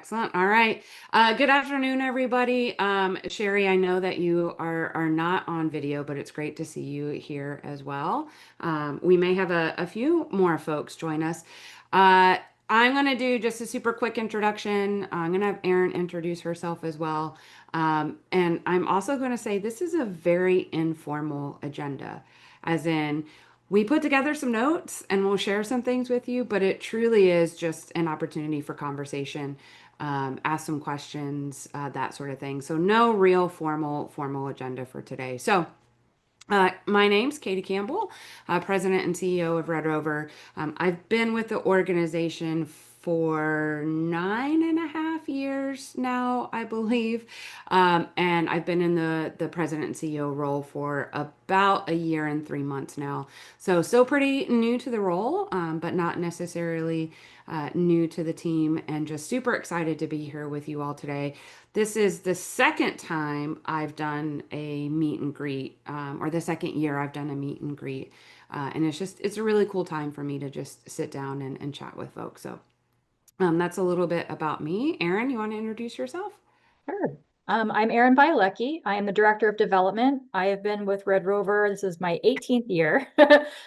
Excellent. All right. Good afternoon, everybody. Sherry, I know that you are not on video, but it's great to see you here as well. We may have a few more folks join us. Uh, I'm going to do just a super quick introduction. I'm going to have Erin introduce herself as well. And I'm also going to say this is a very informal agenda, as in, we put together some notes and we'll share some things with you, but it truly is just an opportunity for conversation, ask some questions, that sort of thing. So no real formal agenda for today. So my name's Katie Campbell, President and CEO of Red Rover. I've been with the organization for 9.5 years now, I believe. And I've been in the President and CEO role for about a year and 3 months now. So still pretty new to the role, but not necessarily new to the team, and just super excited to be here with you all today. This is the second time I've done a meet and greet, or the second year I've done a meet and greet. And it's a really cool time for me to just sit down and chat with folks. So that's a little bit about me. Erin, you want to introduce yourself? Sure. I'm Erin Bialecki. I am the Director of Development. I have been with Red Rover. This is my 18th year.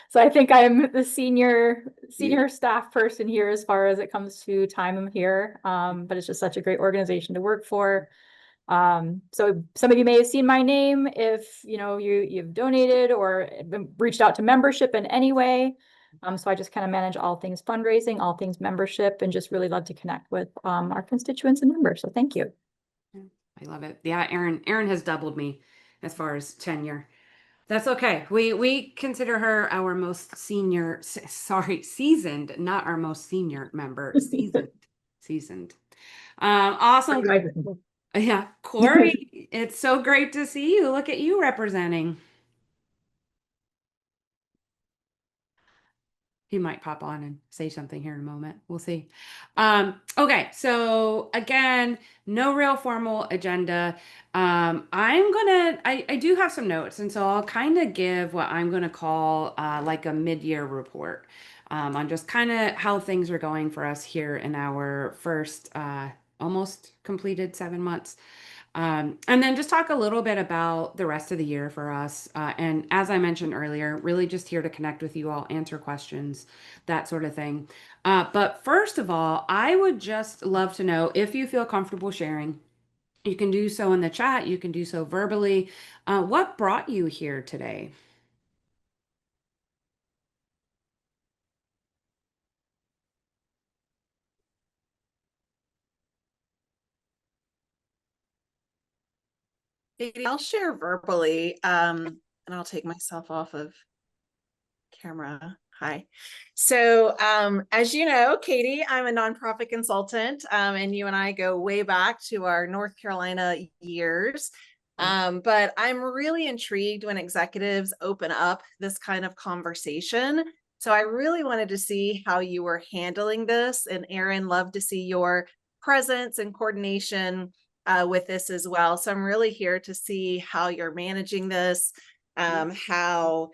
So I think I'm the senior staff person here as far as it comes to time I'm here. But it's just such a great organization to work for. So some of you may have seen my name if you've donated or reached out to membership in any way. So I just kind of manage all things fundraising, all things membership, and just really love to connect with our constituents and members. So thank you. I love it. Yeah, Erin has doubled me as far as tenure. That's okay. We consider her our most senior, seasoned, not our most senior member, seasoned. Awesome. Yeah, Corey, it's so great to see you. Look at you representing. He might pop on and say something here in a moment. We'll see. Okay, so again, no real formal agenda. I do have some notes, and so I'll kind of give what I'm gonna call like a mid-year report on just kind of how things are going for us here in our first almost completed 7 months. And then just talk a little bit about the rest of the year for us. And as I mentioned earlier, really just here to connect with you all, answer questions, that sort of thing. But first of all, I would just love to know if you feel comfortable sharing. You can do so in the chat, you can do so verbally. What brought you here today? Katie, I'll share verbally, and I'll take myself off of camera. Hi. So, as you know, Katie, I'm a nonprofit consultant, and you and I go way back to our North Carolina years. But I'm really intrigued when executives open up this kind of conversation. So I really wanted to see how you were handling this, and Erin, love to see your presence and coordination with this as well. So I'm really here to see how you're managing this, how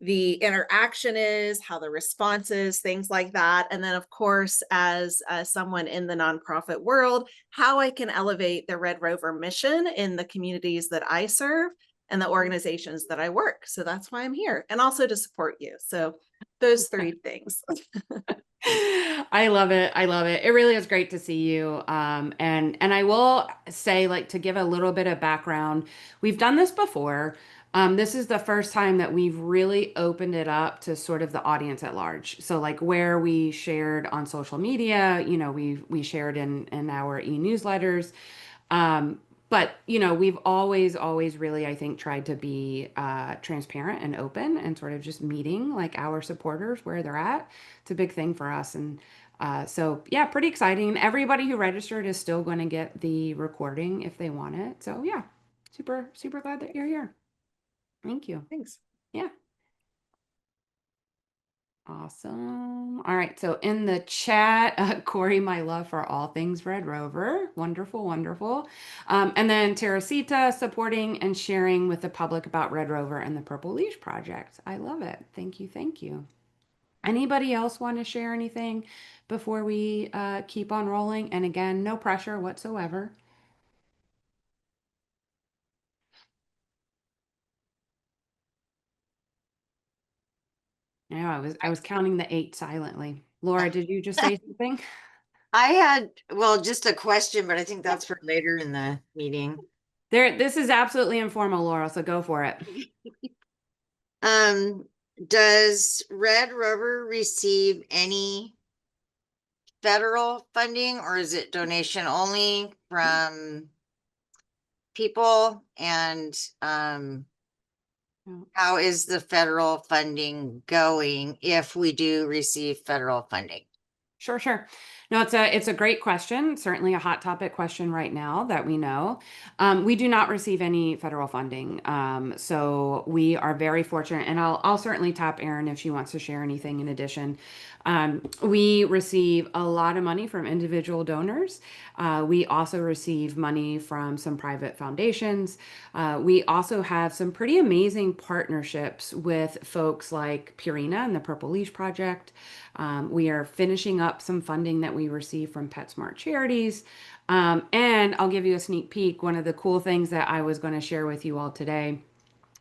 the interaction is, how the response is, things like that. And then, of course, as someone in the nonprofit world, how I can elevate the Red Rover mission in the communities that I serve and the organizations that I work. So that's why I'm here, and also to support you. So those three things. I love it. I love it. It really is great to see you. And I will say, like, to give a little bit of background, we've done this before. This is the first time that we've really opened it up to sort of the audience at large. So like where we shared on social media, we shared in our e-newsletters. But we've always really, I think, tried to be transparent and open and sort of just meeting like our supporters where they're at. It's a big thing for us. And so yeah, pretty exciting. Everybody who registered is still going to get the recording if they want it. So yeah, super glad that you're here. Thank you. Thanks. Yeah. Awesome. All right. So in the chat, Corey, my love for all things Red Rover. Wonderful, wonderful. And then Teresita supporting and sharing with the public about Red Rover and the Purple Leash Project. I love it. Thank you. Thank you. Anybody else want to share anything before we keep on rolling? And again, no pressure whatsoever. Yeah, I was counting the 8 silently. Laura, did you just say something? I had, well, just a question, but I think that's for later in the meeting. This is absolutely informal, Laura, so go for it. Does Red Rover receive any federal funding, or is it donation only from people? And how is the federal funding going if we do receive federal funding? Sure, sure. No, it's a great question. Certainly a hot topic question right now that we know. We do not receive any federal funding, so we are very fortunate. And I'll certainly tap Erin if she wants to share anything in addition. We receive a lot of money from individual donors. We also receive money from some private foundations. We also have some pretty amazing partnerships with folks like Purina and the Purple Leash Project. We are finishing up some funding that we receive from PetSmart Charities. And I'll give you a sneak peek. One of the cool things that I was going to share with you all today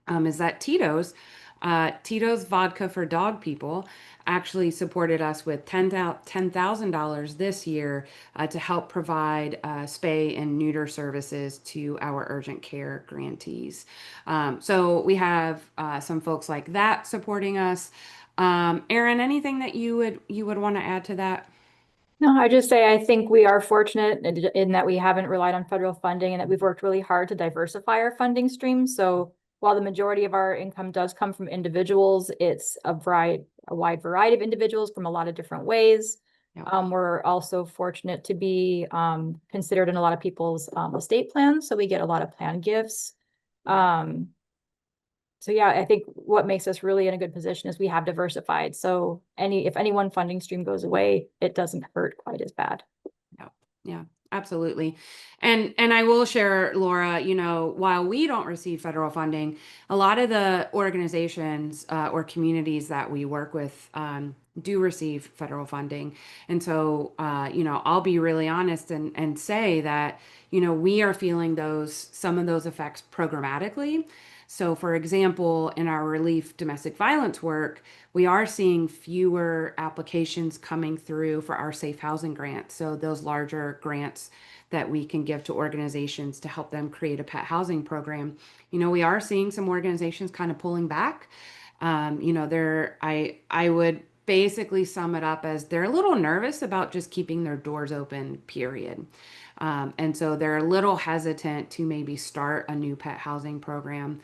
is that Tito's Vodka for Dog People actually supported us with $10,000 this year to help provide spay and neuter services to our urgent care grantees. So we have some folks like that supporting us. Erin, anything that you would want to add to that? No, I just say I think we are fortunate in that we haven't relied on federal funding and that we've worked really hard to diversify our funding streams. So while the majority of our income does come from individuals, it's a wide variety of individuals from a lot of different ways. Yep. We're also fortunate to be considered in a lot of people's estate plans, so we get a lot of plan gifts. So yeah, I think what makes us really in a good position is we have diversified. So if any one funding stream goes away, it doesn't hurt quite as bad. Yeah, absolutely. And I will share, Laura, while we don't receive federal funding, a lot of the organizations or communities that we work with do receive federal funding. And so, I'll be really honest and say that, we are feeling some of those effects programmatically. So, for example, in our relief domestic violence work, we are seeing fewer applications coming through for our safe housing grants. So those larger grants that we can give to organizations to help them create a pet housing program. We are seeing some organizations kind of pulling back. I would basically sum it up as they're a little nervous about just keeping their doors open, period. And so they're a little hesitant to maybe start a new pet housing program.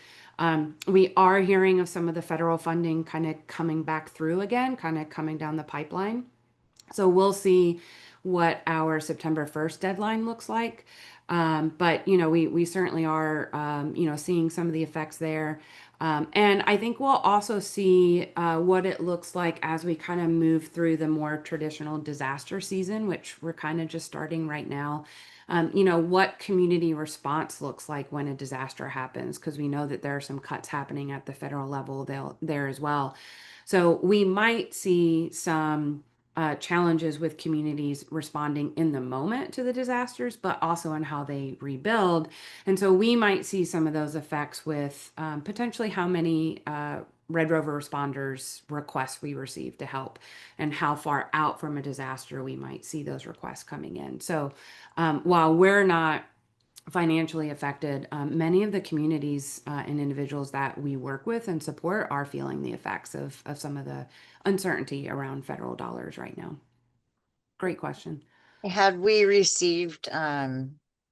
We are hearing of some of the federal funding kind of coming back through again, kind of coming down the pipeline. So we'll see what our September 1st deadline looks like. But, we certainly are, seeing some of the effects there. And I think we'll also see what it looks like as we kind of move through the more traditional disaster season, which we're kind of just starting right now. What community response looks like when a disaster happens, because we know that there are some cuts happening at the federal level there as well. So we might see some challenges with communities responding in the moment to the disasters, but also in how they rebuild. And so we might see some of those effects with potentially how many Red Rover Responders requests we receive to help and how far out from a disaster we might see those requests coming in. So while we're not financially affected, many of the communities and individuals that we work with and support are feeling the effects of some of the uncertainty around federal dollars right now. Great question. Had we received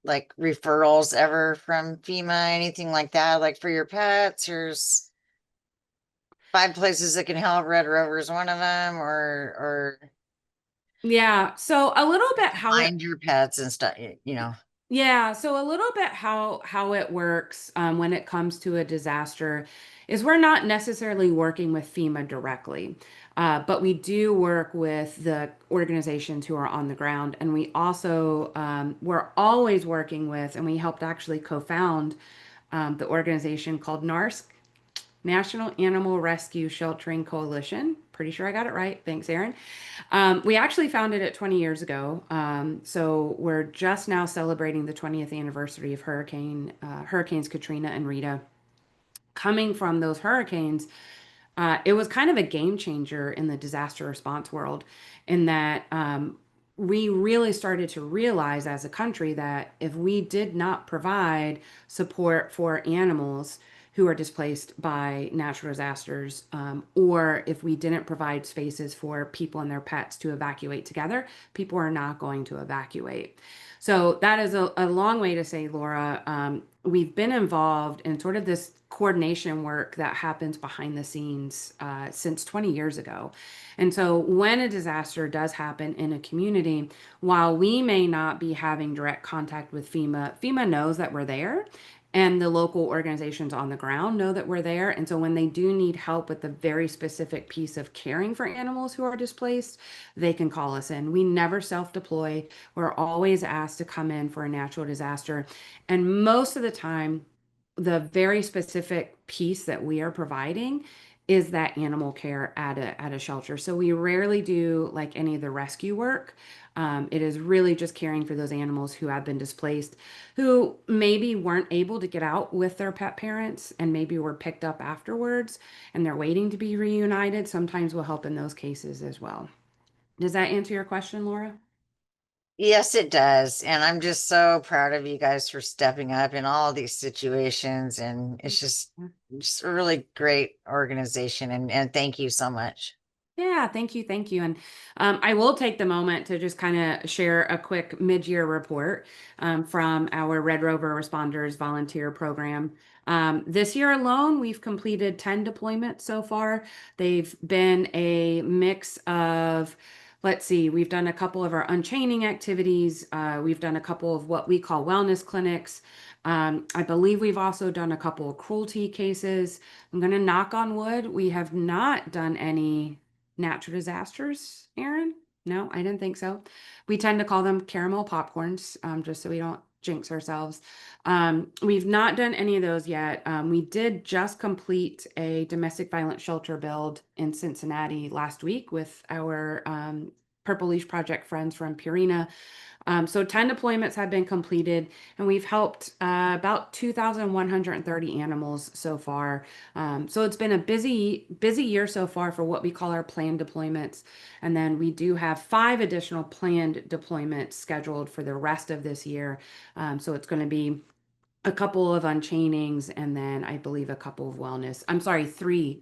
like referrals ever from FEMA, anything like that, like for your pets? There's 5 places that can help. Red Rover is one of them, or Yeah, so a little bit how it find your pets and stuff, Yeah, so a little bit how it works when it comes to a disaster is we're not necessarily working with FEMA directly, but we do work with the organizations who are on the ground, and we also we're always working with, and we helped actually co-found the organization called NARSC, National Animal Rescue Sheltering Coalition. Pretty sure I got it right. Thanks, Erin. We actually founded it 20 years ago. So we're just now celebrating the 20th anniversary of Hurricanes Katrina and Rita. Coming from those hurricanes, it was kind of a game changer in the disaster response world, in that we really started to realize as a country that if we did not provide support for animals who are displaced by natural disasters, or if we didn't provide spaces for people and their pets to evacuate together, people are not going to evacuate. So that is a long way to say, Laura, we've been involved in sort of this coordination work that happens behind the scenes since 20 years ago. And so when a disaster does happen in a community, while we may not be having direct contact with FEMA, FEMA knows that we're there. And the local organizations on the ground know that we're there. And so when they do need help with the very specific piece of caring for animals who are displaced, they can call us in. We never self-deploy. We're always asked to come in for a natural disaster. And most of the time, the very specific piece that we are providing is that animal care at a shelter. So we rarely do like any of the rescue work. It is really just caring for those animals who have been displaced, who maybe weren't able to get out with their pet parents and maybe were picked up afterwards and they're waiting to be reunited. Sometimes we'll help in those cases as well. Does that answer your question, Laura? Yes, it does. And I'm just so proud of you guys for stepping up in all these situations. And it's just a really great organization. And thank you so much. Yeah, thank you. Thank you. And I will take the moment to just kind of share a quick mid-year report from our Red Rover Responders volunteer program. This year alone, we've completed 10 deployments so far. They've been a mix of, let's see, we've done a couple of our unchaining activities. We've done a couple of what we call wellness clinics. I believe we've also done a couple of cruelty cases. I'm going to knock on wood. We have not done any natural disasters, Erin? No, I didn't think so. We tend to call them caramel popcorns, just so we don't jinx ourselves. We've not done any of those yet. We did just complete a domestic violence shelter build in Cincinnati last week with our Purple Leash Project friends from Purina. So 10 deployments have been completed, and we've helped about 2,130 animals so far. So it's been a busy year so far for what we call our planned deployments. And then we do have 5 additional planned deployments scheduled for the rest of this year. So it's going to be a couple of unchainings, and then I believe a couple of wellness. I'm sorry, three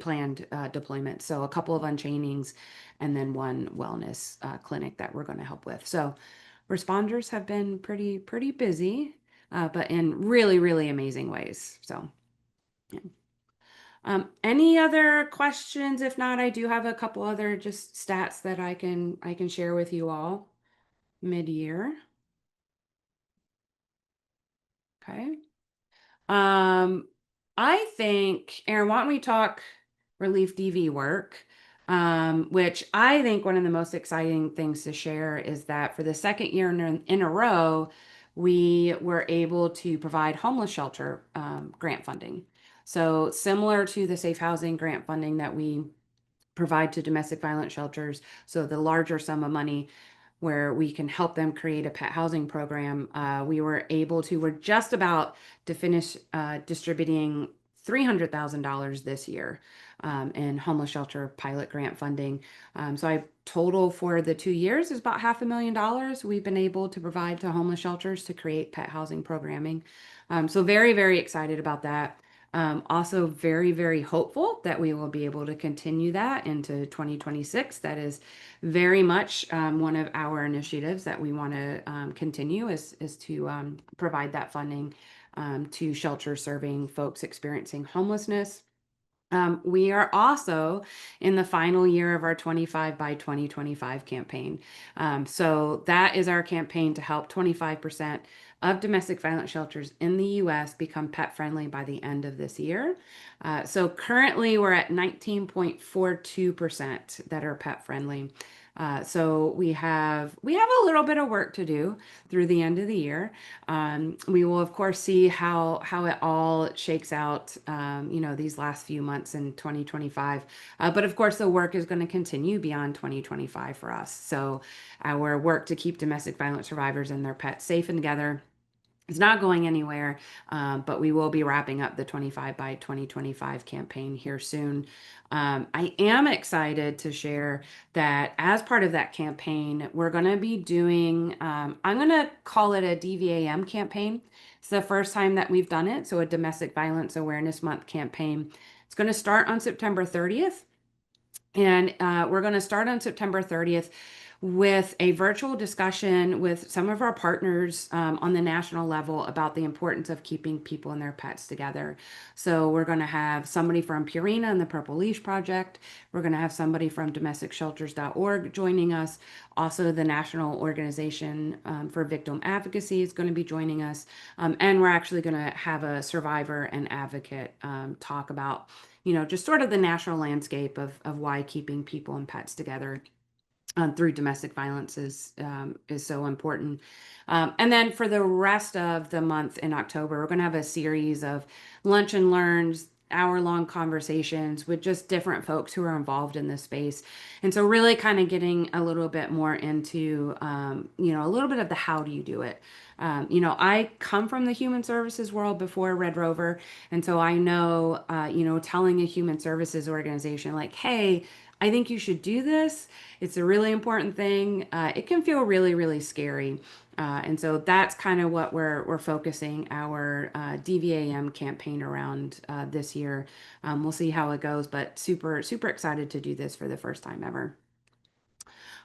planned deployments. So a couple of unchainings, and then one wellness clinic that we're going to help with. So responders have been pretty busy, but in really amazing ways. So, yeah. Any other questions? If not, I do have a couple other just stats that I can share with you all mid-year. Okay. I think, Erin, why don't we talk relief DV work? Which I think one of the most exciting things to share is that for the second year in a row, we were able to provide homeless shelter grant funding. So similar to the safe housing grant funding that we provide to domestic violence shelters, so the larger sum of money where we can help them create a pet housing program, we're just about to finish distributing $300,000 this year in homeless shelter pilot grant funding. So I total for the 2 years is about $500,000 we've been able to provide to homeless shelters to create pet housing programming. So very excited about that. Also very hopeful that we will be able to continue that into 2026. That is very much one of our initiatives that we want to continue is to provide that funding to shelters serving folks experiencing homelessness. We are also in the final year of our 25 by 2025 campaign. So that is our campaign to help 25% of domestic violence shelters in the U.S. become pet friendly by the end of this year. So currently we're at 19.42% that are pet friendly. So we have a little bit of work to do through the end of the year. We will of course see how it all shakes out, these last few months in 2025. But of course, the work is going to continue beyond 2025 for us. So our work to keep domestic violence survivors and their pets safe and together is not going anywhere, but we will be wrapping up the 25 by 2025 campaign here soon. I am excited to share that as part of that campaign, we're going to be doing, I'm going to call it a DVAM campaign. It's the first time that we've done it. So a Domestic Violence Awareness Month campaign. It's going to start on September 30th. And we're going to start on September 30th with a virtual discussion with some of our partners on the national level about the importance of keeping people and their pets together. So we're going to have somebody from Purina and the Purple Leash Project. We're going to have somebody from DomesticShelters.org joining us. Also, the National Organization for Victim Advocacy is going to be joining us. And we're actually going to have a survivor and advocate talk about just sort of the national landscape of why keeping people and pets together through domestic violence is so important. And then for the rest of the month in October, we're going to have a series of lunch and learns, hour-long conversations with just different folks who are involved in this space. And so really kind of getting a little bit more into, a little bit of the how do you do it. I come from the human services world before Red Rover. And so I know, telling a human services organization like, hey, I think you should do this. It's a really important thing. It can feel really, really scary. And so that's kind of what we're focusing our DVAM campaign around this year. We'll see how it goes, but super, super excited to do this for the first time ever.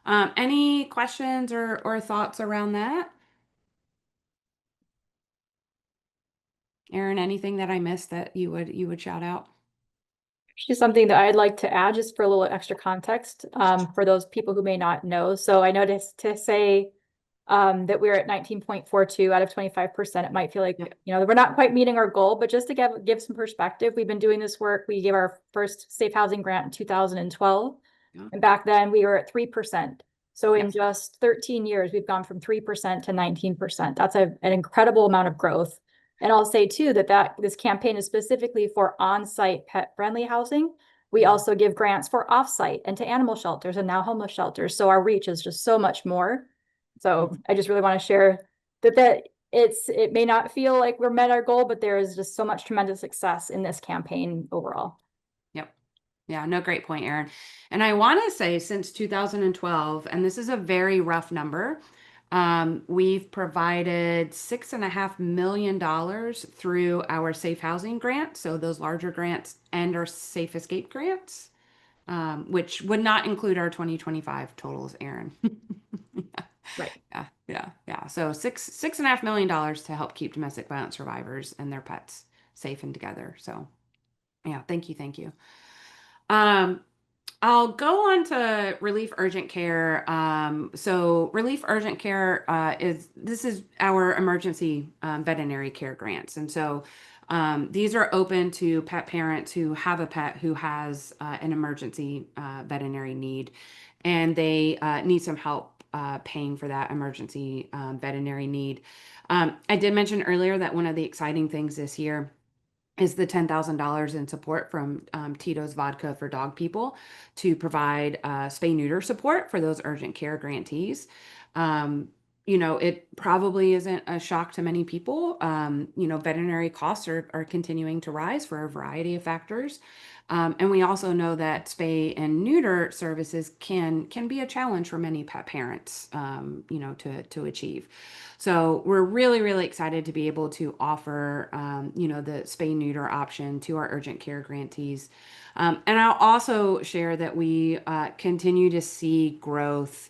Any questions or thoughts around that? Erin, anything that I missed that you would shout out? Just something that I'd like to add just for a little extra context for those people who may not know. So I noticed to say that we're at 19.42 out of 25%. It might feel like, we're not quite meeting our goal, but just to give some perspective, we've been doing this work. We gave our first safe housing grant in 2012. Yeah. And back then we were at 3%. So in Yes. just 13 years, we've gone from 3% to 19%. That's an incredible amount of growth. And I'll say too, that this campaign is specifically for on-site pet-friendly housing. We also give grants for off-site and to animal shelters and now homeless shelters. So our reach is just so much more. So I just really want to share that it may not feel like we're met our goal, but there is just so much tremendous success in this campaign overall. Yep. Yeah, no, great point, Erin. And I want to say since 2012, and this is a very rough number, we've provided $6.5 million through our safe housing grant. So those larger grants and our safe escape grants, which would not include our 2025 totals, Erin. Right. Yeah. So $6.5 million to help keep domestic violence survivors and their pets safe and together. So yeah, thank you. I'll go on to Relief Urgent Care. So Relief Urgent Care is our emergency veterinary care grants. And so these are open to pet parents who have a pet who has an emergency veterinary need, and they need some help paying for that emergency veterinary need. I did mention earlier that one of the exciting things this year is the $10,000 in support from Tito's Vodka for Dog People to provide spay neuter support for those urgent care grantees. It probably isn't a shock to many people. Veterinary costs are continuing to rise for a variety of factors. And we also know that spay and neuter services can be a challenge for many pet parents, to achieve. So we're really, really excited to be able to offer, the spay neuter option to our urgent care grantees. And I'll also share that we continue to see growth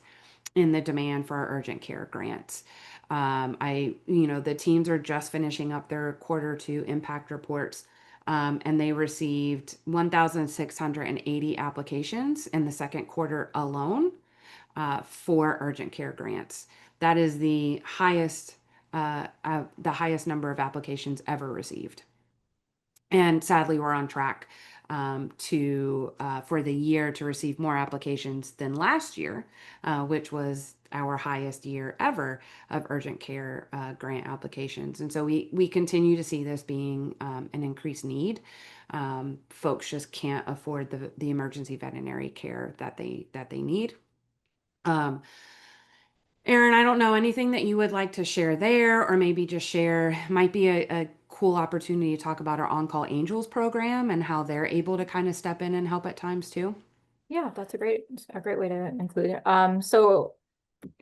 in the demand for our urgent care grants. The teams are just finishing up their Q2 impact reports, and they received 1,680 applications in the Q2 alone for urgent care grants. That is the highest number of applications ever received. And sadly, we're on track for the year to receive more applications than last year, which was our highest year ever of urgent care grant applications. And so we continue to see this being an increased need. Folks just can't afford the emergency veterinary care that they need. Erin, I don't know, anything that you would like to share there, or maybe just share, might be a cool opportunity to talk about our On-Call Angels program and how they're able to kind of step in and help at times too. Yeah, that's a great way to include it. So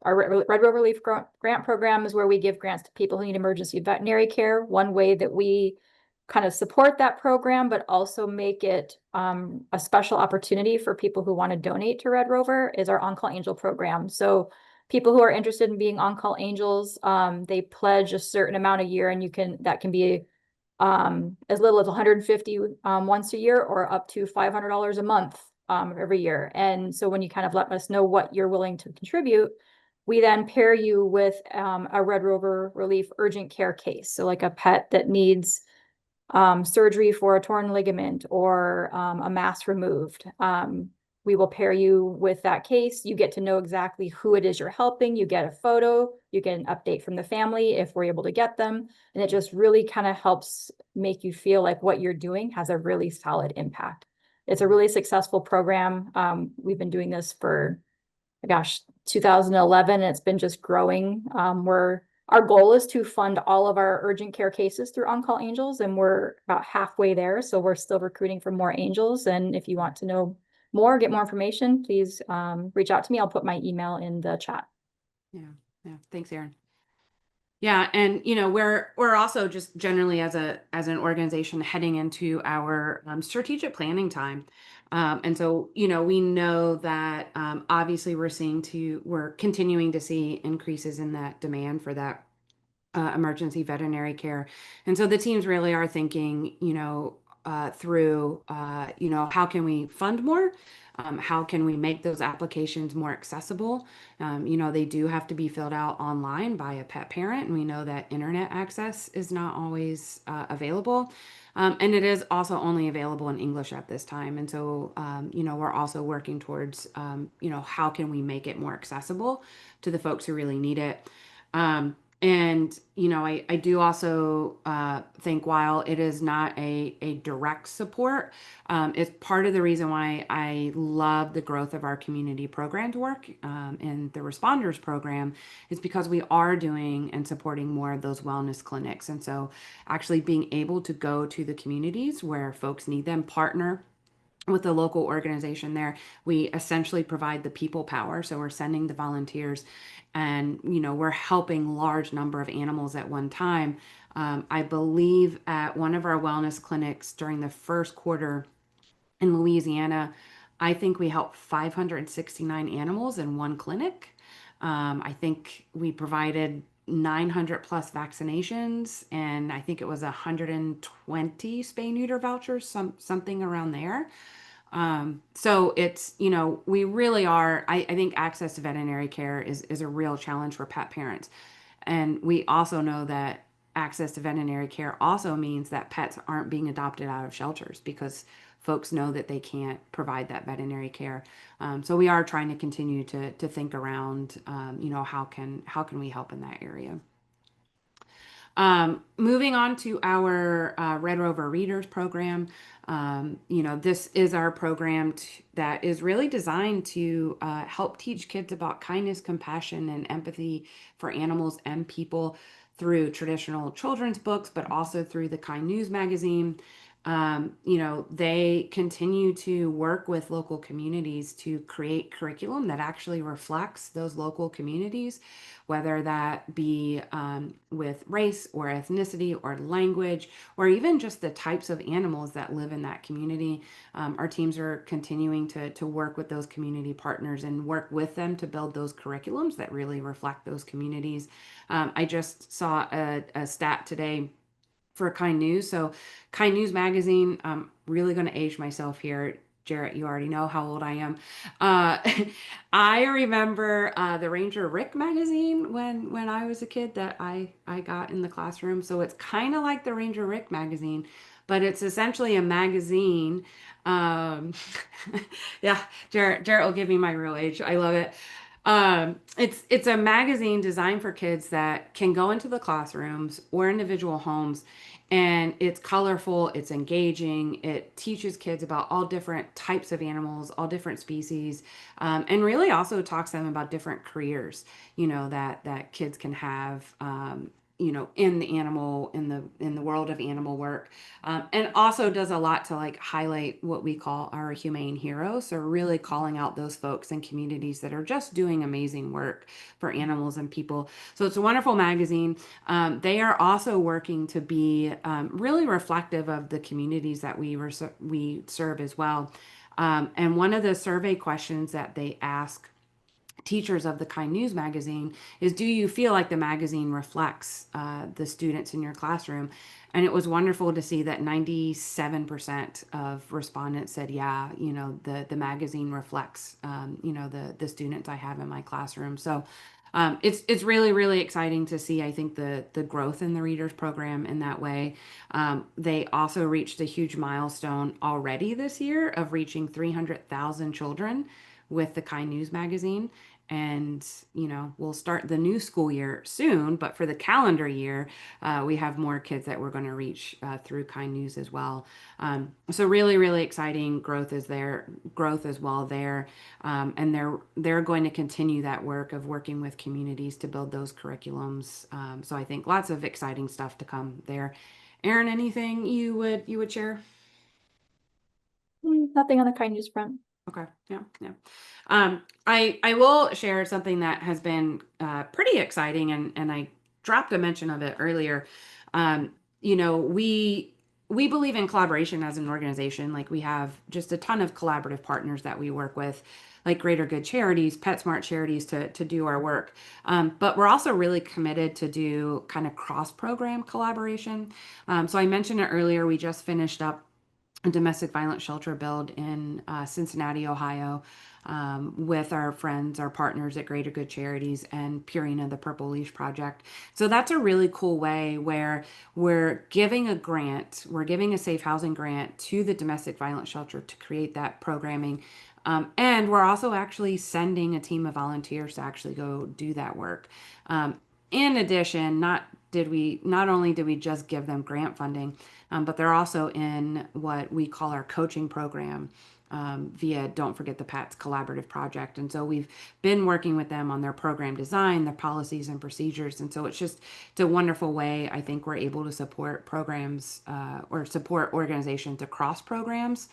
our Red Rover Relief Grant program is where we give grants to people who need emergency veterinary care. One way that we kind of support that program, but also make it a special opportunity for people who want to donate to Red Rover, is our On-Call Angel program. So people who are interested in being On-Call Angels, they pledge a certain amount a year, and that can be as little as 150 once a year, or up to $500 a month every year. And so when you kind of let us know what you're willing to contribute, we then pair you with a Red Rover Relief urgent care case. So like a pet that needs surgery for a torn ligament or a mass removed. We will pair you with that case. You get to know exactly who it is you're helping. You get a photo, you get an update from the family if we're able to get them. And it just really kind of helps make you feel like what you're doing has a really solid impact. It's a really successful program. We've been doing this for, gosh, 2011, and it's been just growing. Our goal is to fund all of our urgent care cases through On-Call Angels, and we're about halfway there. So we're still recruiting for more angels. And if you want to know more, get more information, please reach out to me. I'll put my email in the chat. Yeah. Thanks, Erin. Yeah, and we're also just generally as an organization heading into our strategic planning time, and so we know that obviously we're continuing to see increases in that demand for that emergency veterinary care, and so the teams really are thinking through how can we fund more. How can we make those applications more accessible? They do have to be filled out online by a pet parent, and we know that internet access is not always available. And it is also only available in English at this time. And so, we're also working towards, how can we make it more accessible to the folks who really need it? And I do also think, while it is not a direct support, it's part of the reason why I love the growth of our community programs work and the Responders program, is because we are doing and supporting more of those wellness clinics. And so actually being able to go to the communities where folks need them, partner with the local organization there. We essentially provide the people power. So we're sending the volunteers, and we're helping large number of animals at one time. I believe at one of our wellness clinics during the first quarter in Louisiana, I think we helped 569 animals in one clinic. I think we provided 900 plus vaccinations, and I think it was 120 spay neuter vouchers, something around there. So it's, we really are, I think access to veterinary care is a real challenge for pet parents. And we also know that access to veterinary care also means that pets aren't being adopted out of shelters because folks know that they can't provide that veterinary care. So we are trying to continue to think around, how can we help in that area? Moving on to our Red Rover Readers program. This is our program that is really designed to help teach kids about kindness, compassion, and empathy for animals and people through traditional children's books, but also through the Kind News magazine. They continue to work with local communities to create curriculum that actually reflects those local communities, whether that be with race or ethnicity or language, or even just the types of animals that live in that community. Our teams are continuing to work with those community partners and work with them to build those curriculums that really reflect those communities. I just saw a stat today for Kind News. So Kind News magazine, I'm really going to age myself here, Jarrett, you already know how old I am. Uh, I remember the Ranger Rick magazine when I was a kid that I got in the classroom. So it's kind of like the Ranger Rick magazine, but it's essentially a magazine. Um, yeah, Jarrett will give me my real age. I love it. It's a magazine designed for kids that can go into the classrooms or individual homes, and it's colorful, it's engaging, it teaches kids about all different types of animals, all different species, and really also talks to them about different careers, that kids can have, in the animal, in the world of animal work, and also does a lot to like highlight what we call our humane heroes. So really calling out those folks and communities that are just doing amazing work for animals and people. So it's a wonderful magazine. They are also working to be really reflective of the communities that we serve as well. And one of the survey questions that they ask teachers of the Kind News magazine is, do you feel like the magazine reflects the students in your classroom? And it was wonderful to see that 97% of respondents said, yeah, the magazine reflects, the students I have in my classroom. So it's really, really exciting to see, I think, the growth in the Readers program in that way. They also reached a huge milestone already this year of reaching 300,000 children with the Kind News magazine. And, we'll start the new school year soon, but for the calendar year, we have more kids that we're going to reach through Kind News as well. So really, really exciting growth as well there. And they're going to continue that work of working with communities to build those curriculums. So I think lots of exciting stuff to come there. Erin, anything you would share? Nothing on the Kind News front. Okay. Yeah. Yeah. I will share something that has been pretty exciting, and I dropped a mention of it earlier. We believe in collaboration as an organization. Like, we have just a ton of collaborative partners that we work with, like Greater Good Charities, PetSmart Charities, to do our work. But we're also really committed to do kind of cross-program collaboration. So I mentioned it earlier. We just finished up a domestic violence shelter build in Cincinnati, Ohio, with our friends, our partners at Greater Good Charities and Purina, the Purple Leash Project. So that's a really cool way where we're giving a safe housing grant to the domestic violence shelter to create that programming. And we're also actually sending a team of volunteers to actually go do that work. In addition, not only did we just give them grant funding, but they're also in what we call our coaching program via Don't Forget the Pets collaborative project. And so we've been working with them on their program design, their policies and procedures. And so it's a wonderful way, I think, we're able to support programs or support organizations across programs.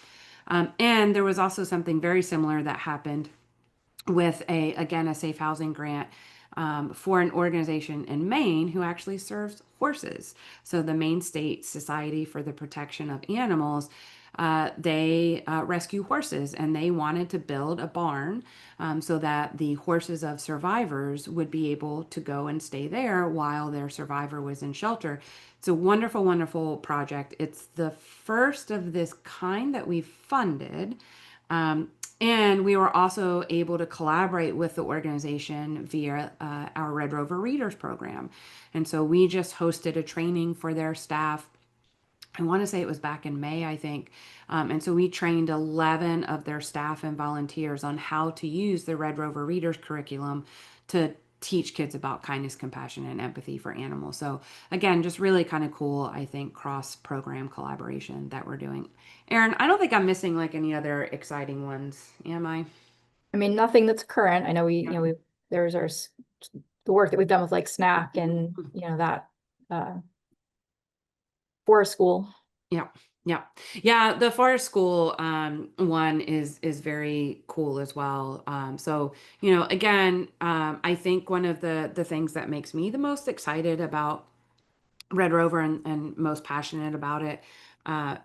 And there was also something very similar that happened with a safe housing grant for an organization in Maine who actually serves horses. So the Maine State Society for the Protection of Animals, they rescue horses, and they wanted to build a barn so that the horses of survivors would be able to go and stay there while their survivor was in shelter. It's a wonderful, wonderful project. It's the first of this kind that we've funded. And we were also able to collaborate with the organization via our Red Rover Readers program. And so we just hosted a training for their staff. I want to say it was back in May, I think. And so we trained 11 of their staff and volunteers on how to use the Red Rover Readers curriculum to teach kids about kindness, compassion, and empathy for animals. So again, just really kind of cool, I think, cross-program collaboration that we're doing. Erin, I don't think I'm missing like any other exciting ones, am I? I mean, nothing that's current. I know there's the work that we've done with like SNAC and, that forest school. Yeah. Yeah. Yeah. The forest school one is very cool as well. So, again, I think one of the things that makes me the most excited about Red Rover and most passionate about it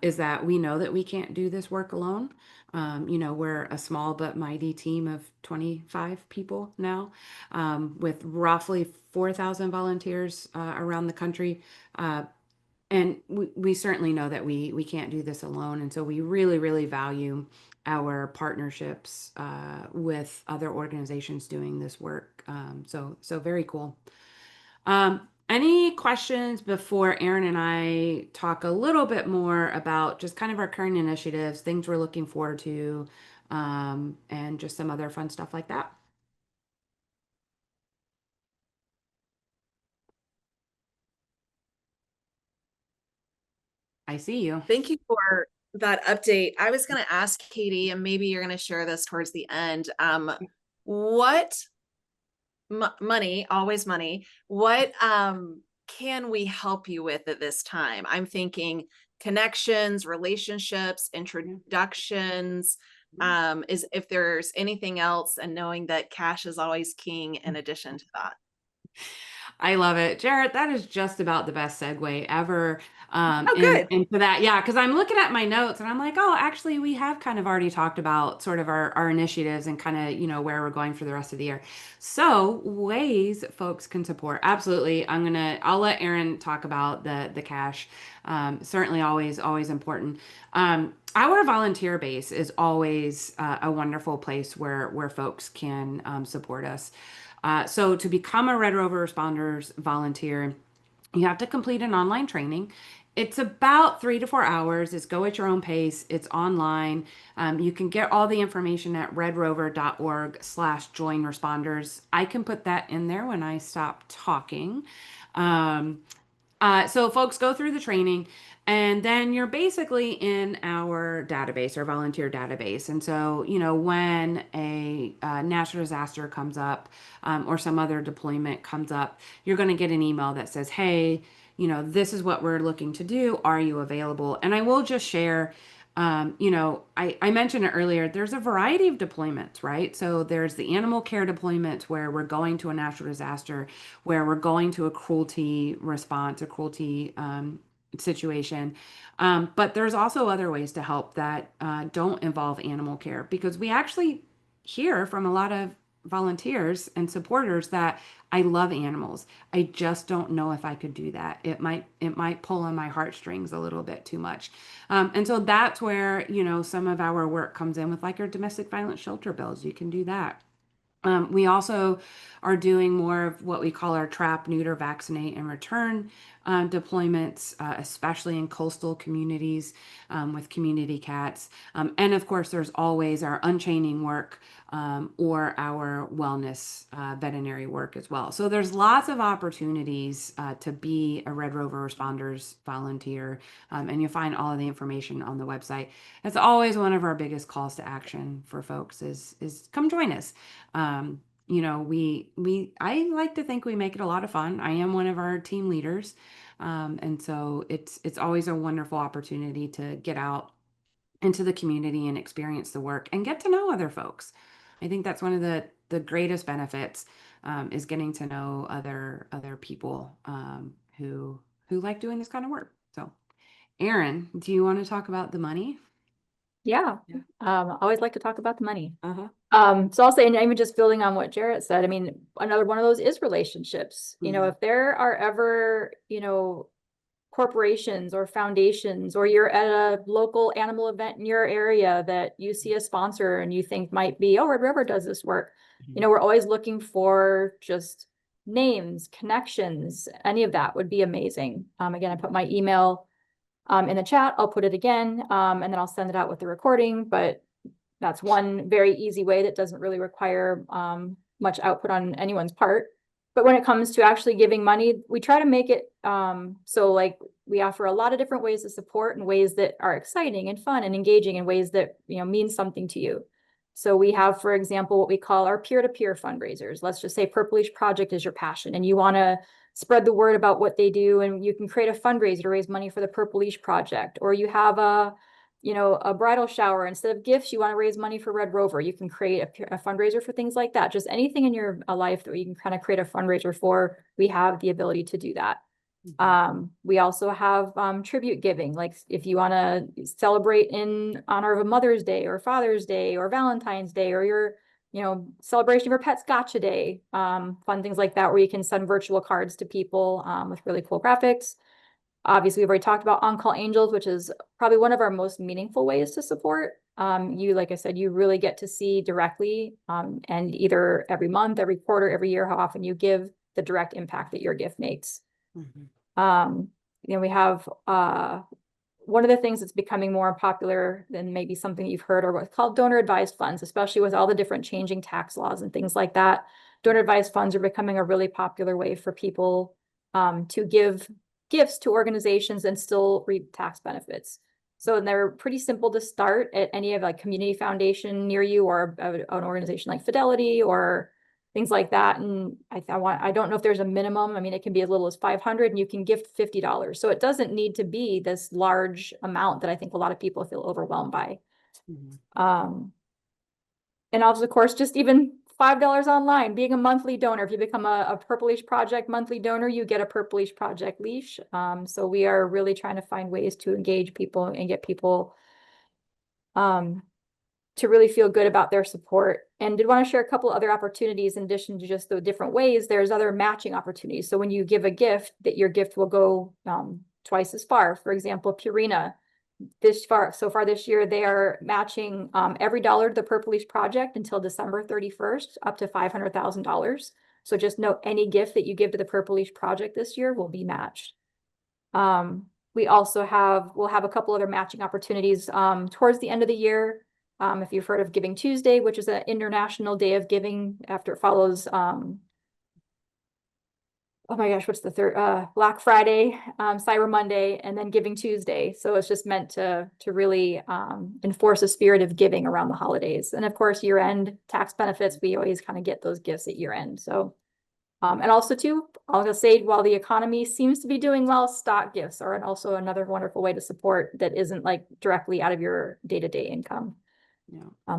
is that we know that we can't do this work alone. We're a small but mighty team of 25 people now, with roughly 4,000 volunteers around the country. And we certainly know that we can't do this alone. And so we really, really value our partnerships with other organizations doing this work. So very cool. Any questions before Erin and I talk a little bit more about just kind of our current initiatives, things we're looking forward to, and just some other fun stuff like that? I see you. Thank you for that update. I was going to ask Katie, and maybe you're going to share this towards the end. What money, always money, what can we help you with at this time? I'm thinking connections, relationships, introductions, is if there's anything else, and knowing that cash is always king in addition to that. I love it. Jarrett, that is just about the best segue ever. Oh, good. Into that. Yeah, because I'm looking at my notes and I'm like, oh, actually, we have kind of already talked about sort of our initiatives and kind of, where we're going for the rest of the year. So ways folks can support. Absolutely. I'll let Erin talk about the cash. Certainly always important. Our volunteer base is always a wonderful place where folks can support us. So to become a Red Rover Responders volunteer, you have to complete an online training. It's about 3 to 4 hours. It's go at your own pace. It's online. You can get all the information at redrover.org/join responders. I can put that in there when I stop talking. So folks go through the training, and then you're basically in our database, our volunteer database. And so, when a natural disaster comes up, or some other deployment comes up, you're going to get an email that says, hey, this is what we're looking to do. Are you available? And I will just share, I mentioned it earlier, there's a variety of deployments, right? So there's the animal care deployments where we're going to a natural disaster, where we're going to a cruelty response, a cruelty situation. But there's also other ways to help that don't involve animal care, because we actually hear from a lot of volunteers and supporters that I love animals. I just don't know if I could do that. It might pull on my heartstrings a little bit too much. And so that's where, some of our work comes in with, like, our domestic violence shelter bills. You can do that. We also are doing more of what we call our trap, neuter, vaccinate, and return deployments, especially in coastal communities with community cats. And of course, there's always our unchaining work or our wellness veterinary work as well. So there's lots of opportunities to be a Red Rover Responders volunteer, and you'll find all of the information on the website. It's always one of our biggest calls to action for folks is come join us. I like to think we make it a lot of fun. I am one of our team leaders. And so it's always a wonderful opportunity to get out into the community and experience the work and get to know other folks. I think that's one of the greatest benefits, is getting to know other people who like doing this kind of work. So, Erin, do you want to talk about the money? Yeah. I always like to talk about the money. Uh-huh. So I'll say, and even just building on what Jarrett said, I mean, another one of those is relationships. If there are ever, corporations or foundations, or you're at a local animal event in your area that you see a sponsor and you think might be, oh, Red Rover does this work. We're always looking for just names, connections, any of that would be amazing. Again, I put my email in the chat. I'll put it again, and then I'll send it out with the recording, but that's one very easy way that doesn't really require much output on anyone's part. But when it comes to actually giving money, we try to make it so, like, we offer a lot of different ways to support, in ways that are exciting and fun and engaging, in ways that mean something to you. So we have, for example, what we call our peer-to-peer fundraisers. Let's just say Purplish Project is your passion and you want to spread the word about what they do, and you can create a fundraiser to raise money for the Purplish Project. Or you have a bridal shower. Instead of gifts, you want to raise money for Red Rover. You can create a fundraiser for things like that. Just anything in your life that you can kind of create a fundraiser for, we have the ability to do that. We also have tribute giving. Like, if you want to celebrate in honor of a Mother's Day or Father's Day or Valentine's Day, or your celebration of your pet's gotcha day, fun things like that, where you can send virtual cards to people with really cool graphics. Obviously, we've already talked about On-Call Angels, which is probably one of our most meaningful ways to support. Like I said, you really get to see directly, and either every month, every quarter, every year, how often you give, the direct impact that your gift makes. We have one of the things that's becoming more popular than maybe something you've heard are what's called donor advised funds, especially with all the different changing tax laws and things like that. Donor advised funds are becoming a really popular way for people to give gifts to organizations and still reap tax benefits. So they're pretty simple to start at any of like community foundation near you, or an organization like Fidelity or things like that. And I don't know if there's a minimum. I mean, it can be as little as 500 and you can gift $50. So it doesn't need to be this large amount that I think a lot of people feel overwhelmed by. And also, of course, just even $5 online, being a monthly donor. If you become a Purplish Project monthly donor, you get a Purplish Project leash. So we are really trying to find ways to engage people and get people to really feel good about their support. And did want to share a couple other opportunities in addition to just the different ways. There's other matching opportunities. So when you give a gift, that your gift will go twice as far. For example, Purina, so far this year, they are matching every dollar to the Purplish Project until December 31st, up to $500,000. So just note, any gift that you give to the Purplish Project this year will be matched. We'll have a couple other matching opportunities towards the end of the year. If you've heard of Giving Tuesday, which is an international day of giving, after it follows, oh my gosh, what's the third? Black Friday, Cyber Monday, and then Giving Tuesday. So it's just meant to really enforce a spirit of giving around the holidays. And of course, year-end tax benefits, we always kind of get those gifts at year-end. So, and also too, I'll just say, while the economy seems to be doing well, stock gifts are also another wonderful way to support that isn't like directly out of your day-to-day income.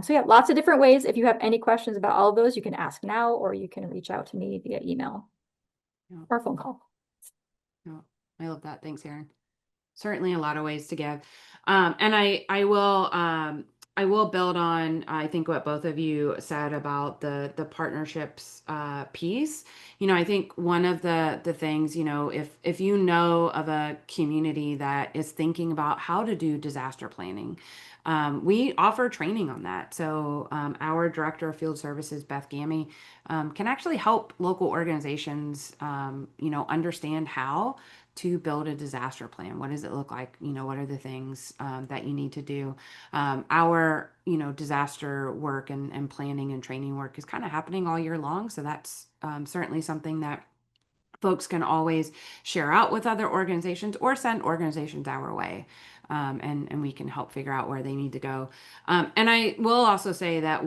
So yeah, lots of different ways. If you have any questions about all of those, you can ask now, or you can reach out to me via email or phone call. I love that. Thanks, Erin. Certainly a lot of ways to give. And I will build on, I think, what both of you said about the partnerships piece. I think one of the things, if you know of a community that is thinking about how to do disaster planning, we offer training on that. So our Director of Field Services, Beth Gammy, can actually help local organizations, understand how to build a disaster plan. What does it look like? What are the things that you need to do? Our, disaster work and planning and training work is kind of happening all year long. So that's certainly something that folks can always share out with other organizations or send organizations our way. And we can help figure out where they need to go. And I will also say that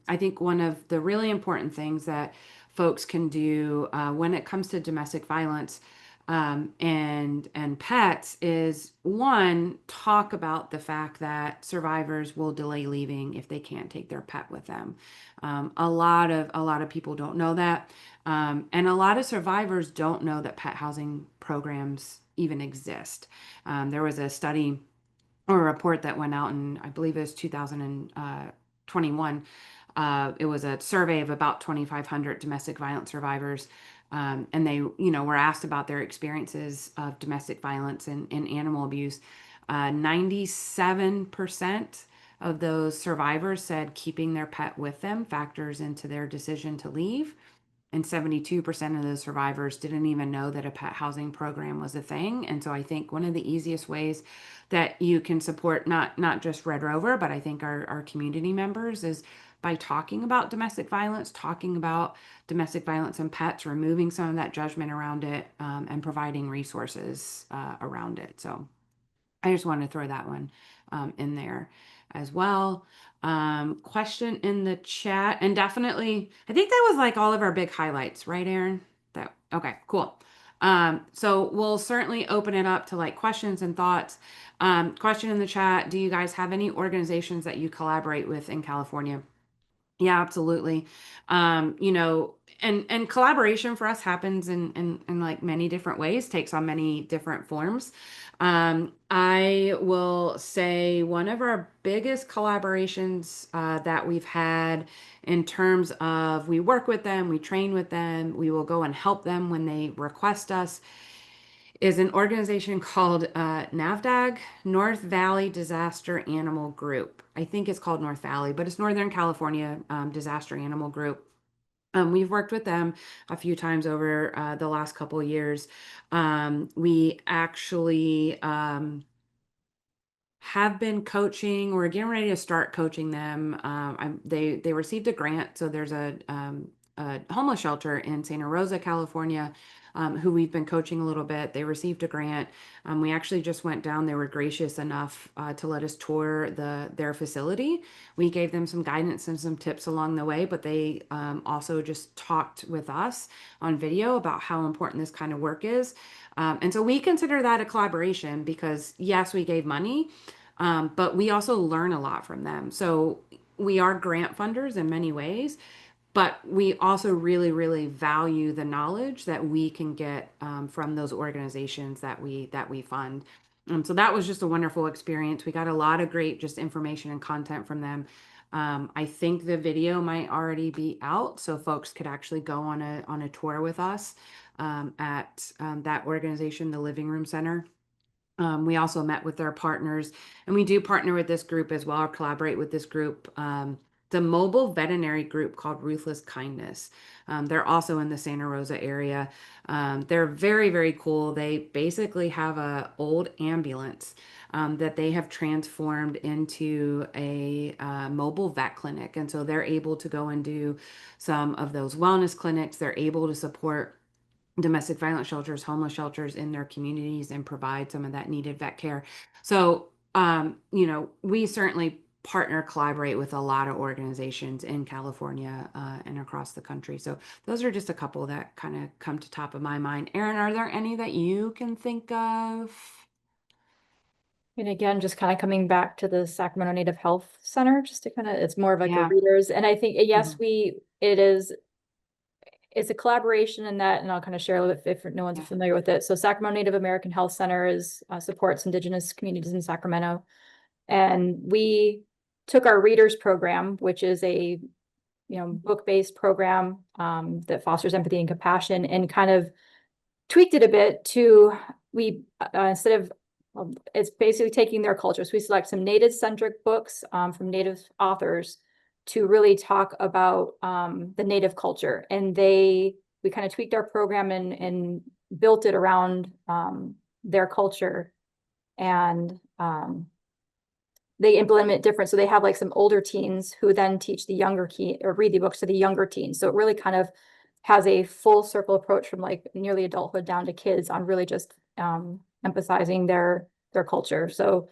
I think one of the really important things that folks can do when it comes to domestic violence and pets is, one, talk about the fact that survivors will delay leaving if they can't take their pet with them. A lot of people don't know that. And a lot of survivors don't know that pet housing programs even exist. There was a study or a report that went out in, I believe it was 2021. It was a survey of about 2,500 domestic violence survivors. And they, were asked about their experiences of domestic violence and animal abuse. 97% of those survivors said keeping their pet with them factors into their decision to leave. And 72% of those survivors didn't even know that a pet housing program was a thing. And so I think one of the easiest ways that you can support not just Red Rover, but I think our community members, is by talking about domestic violence and pets, removing some of that judgment around it, and providing resources around it. So I just want to throw that one in there as well. Question in the chat, and definitely, I think that was like all of our big highlights, right, Erin? Okay, cool. So we'll certainly open it up to like questions and thoughts. Question in the chat: do you guys have any organizations that you collaborate with in California? Yeah, absolutely. And collaboration for us happens in like many different ways, takes on many different forms. I will say one of our biggest collaborations that we've had in terms of, we work with them, we train with them, we will go and help them when they request us, is an organization called NAVDAG, North Valley Disaster Animal Group. I think it's called North Valley, but it's Northern California Disaster Animal Group. We've worked with them a few times over the last couple of years. We actually have been coaching. We're getting ready to start coaching them. They received a grant, so there's a homeless shelter in Santa Rosa, California, who we've been coaching a little bit. They received a grant. We actually just went down. They were gracious enough to let us tour their facility. We gave them some guidance and some tips along the way, but they also just talked with us on video about how important this kind of work is. And so we consider that a collaboration because, yes, we gave money, but we also learn a lot from them. So we are grant funders in many ways, but we also really, really value the knowledge that we can get from those organizations that we fund. So that was just a wonderful experience. We got a lot of great just information and content from them. I think the video might already be out, so folks could actually go on a tour with us at that organization, the Living Room Center. We also met with their partners, and we do partner with this group as well, or collaborate with this group. The mobile veterinary group called Ruthless Kindness. They're also in the Santa Rosa area. They're very, very cool. They basically have a old ambulance that they have transformed into a mobile vet clinic. And so they're able to go and do some of those wellness clinics. They're able to support domestic violence shelters, homeless shelters in their communities and provide some of that needed vet care. So, we certainly collaborate with a lot of organizations in California and across the country. So those are just a couple that kind of come to top of my mind. Erin, are there any that you can think of? And again, just kind of coming back to the Sacramento Native Health Center, just to it's more of like Yeah. a readers. And I think, yes, it's a collaboration in that, and I'll kind of share a little bit if no one's familiar with it. So Sacramento Native American Health Center supports Indigenous communities in Sacramento. And we took our readers program, which is a book-based program that fosters empathy and compassion, and kind of tweaked it a bit to instead of it's basically taking their culture. So we select some Native-centric books from Native authors to really talk about the Native culture. And we kind of tweaked our program and built it around their culture. And they implement it different. So they have like some older teens who then teach the younger or read the books to the younger teens. So it really kind of has a full circle approach from like nearly adulthood down to kids on really just emphasizing their culture. So,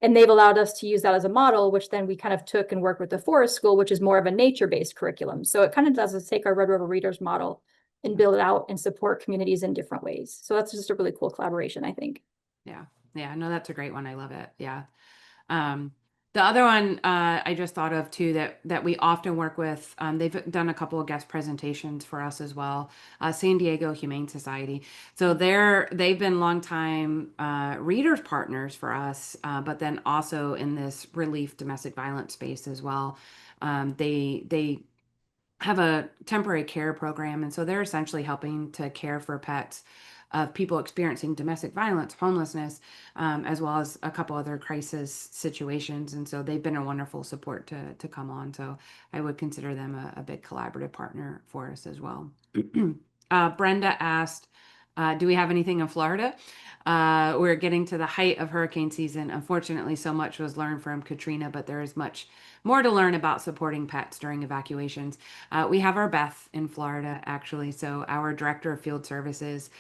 and they've allowed us to use that as a model, which then we kind of took and worked with the Forest School, which is more of a nature-based curriculum. So it kind of does us take our Red Rover Readers model and build it out and support communities in different ways. So that's just a really cool collaboration, I think. Yeah. No, that's a great one. I love it. Yeah. The other one I just thought of too that we often work with, they've done a couple of guest presentations for us as well, San Diego Humane Society. So they've been longtime readers partners for us, but then also in this relief domestic violence space as well. They have a temporary care program, and so they're essentially helping to care for pets of people experiencing domestic violence, homelessness, as well as a couple other crisis situations. And so they've been a wonderful support to come on. So I would consider them a big collaborative partner for us as well. Brenda asked, do we have anything in Florida? We're getting to the height of hurricane season. Unfortunately, so much was learned from Katrina, but there is much more to learn about supporting pets during evacuations. We have our Beth in Florida, actually. So our director of field services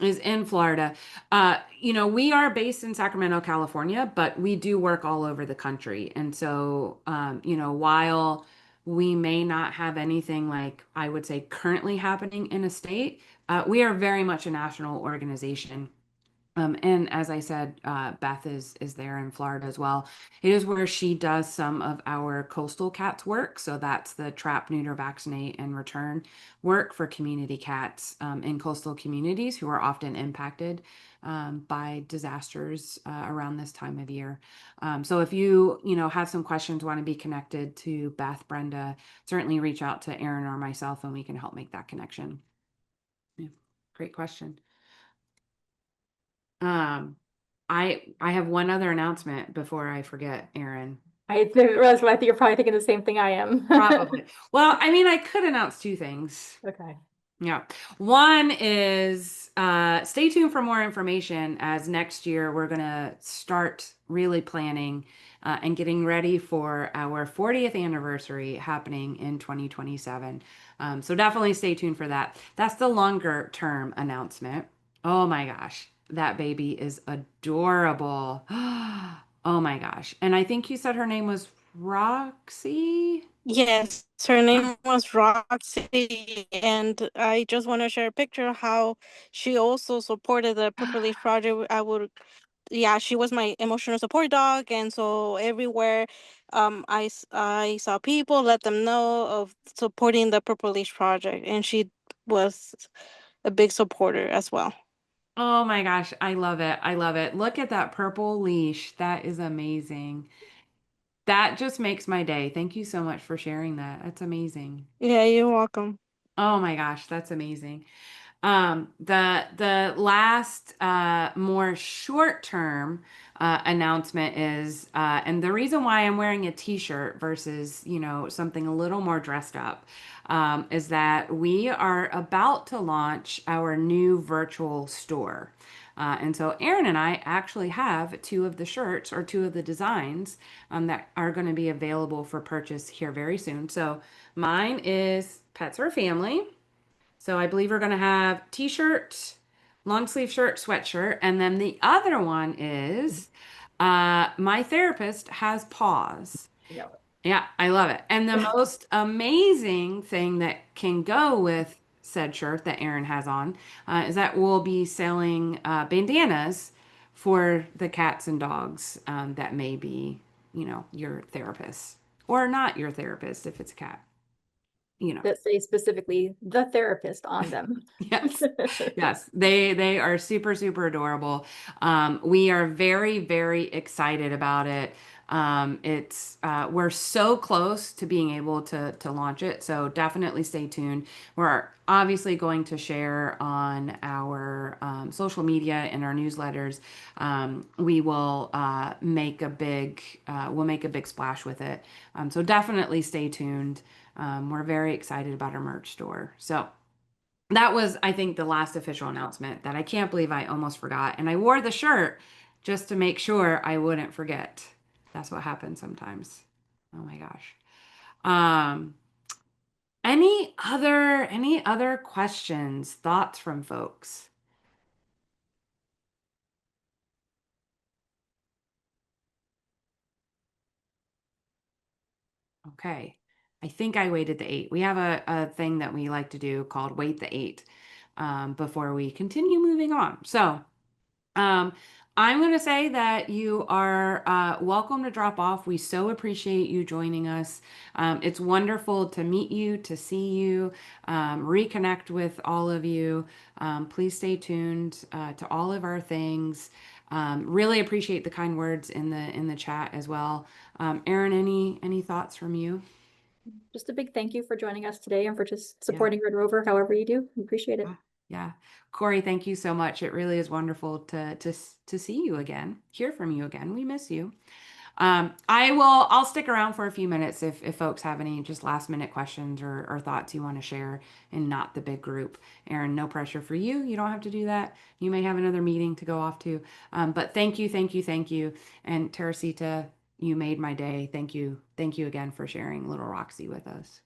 is in Florida. We are based in Sacramento, California, but we do work all over the country. And so, while we may not have anything like I would say currently happening in a state, we are very much a national organization. And as I said, Beth is there in Florida as well. It is where she does some of our coastal cats work. So that's the trap, neuter, vaccinate, and return work for community cats in coastal communities who are often impacted by disasters around this time of year. So if you have some questions, want to be connected to Beth, Brenda, certainly reach out to Erin or myself, and we can help make that connection. Yeah, great question. Um, I have one other announcement before I forget, Erin. That's what I think you're probably thinking the same thing I am. Probably. Well, I mean, I could announce two things. Okay. Yeah. One is stay tuned for more information as next year we're going to start really planning and getting ready for our 40th anniversary happening in 2027. So definitely stay tuned for that. That's the longer term announcement. Oh my gosh, that baby is adorable. Oh my gosh. And I think you said her name was Roxy. Yes, her name was Roxy, and I just want to share a picture of how she also supported the Purple Leaf Project. Yeah, she was my emotional support dog, and so everywhere, I saw people let them know of supporting the Purple Leaf Project, and she was a big supporter as well. Oh my gosh, I love it. I love it. Look at that purple leash. That is amazing. That just makes my day. Thank you so much for sharing that. That's amazing. Yeah, you're welcome. Oh my gosh, that's amazing. The last more short-term announcement is and the reason why I'm wearing a t-shirt versus, something a little more dressed up is that we are about to launch our new virtual store. And so Erin and I actually have two of the shirts or two of the designs that are going to be available for purchase here very soon. So mine is Pets for Family. So I believe we're going to have t-shirt, long sleeve shirt, sweatshirt, and then the other one is my therapist has paws. Yeah. Yeah, I love it. And the most amazing thing that can go with said shirt that Erin has on is that we'll be selling bandanas for the cats and dogs that may be, your therapist or not your therapist if it's a cat. That say specifically the therapist on them. Yes. Yes. They are super, super adorable. We are very, very excited about it. We're so close to being able to launch it. So definitely stay tuned. We're obviously going to share on our social media and our newsletters. We will we'll make a big splash with it. So definitely stay tuned. We're very excited about our merch store. So that was, I think, the last official announcement that I can't believe I almost forgot. And I wore the shirt just to make sure I wouldn't forget. That's what happens sometimes. Oh my gosh. Um, any other questions, thoughts from folks? Okay. I think I waited the 8. We have a thing that we like to do called Wait the 8 before we continue moving on. So um, I'm going to say that you are welcome to drop off. We so appreciate you joining us. It's wonderful to meet you, to see you, reconnect with all of you. Please stay tuned to all of our things. Really appreciate the kind words in the chat as well. Erin, any thoughts from you? Just a big thank you for joining us today and for just supporting Red Rover however you do. We appreciate it. Yeah. Corey, thank you so much. It really is wonderful to see you again, hear from you again. We miss you. I'll stick around for a few minutes if folks have any just last minute questions or thoughts you want to share and not the big group. Erin, no pressure for you. You don't have to do that. You may have another meeting to go off to. But thank you, thank you, thank you. And Teresita, you made my day. Thank you. Thank you again for sharing little Roxy with us.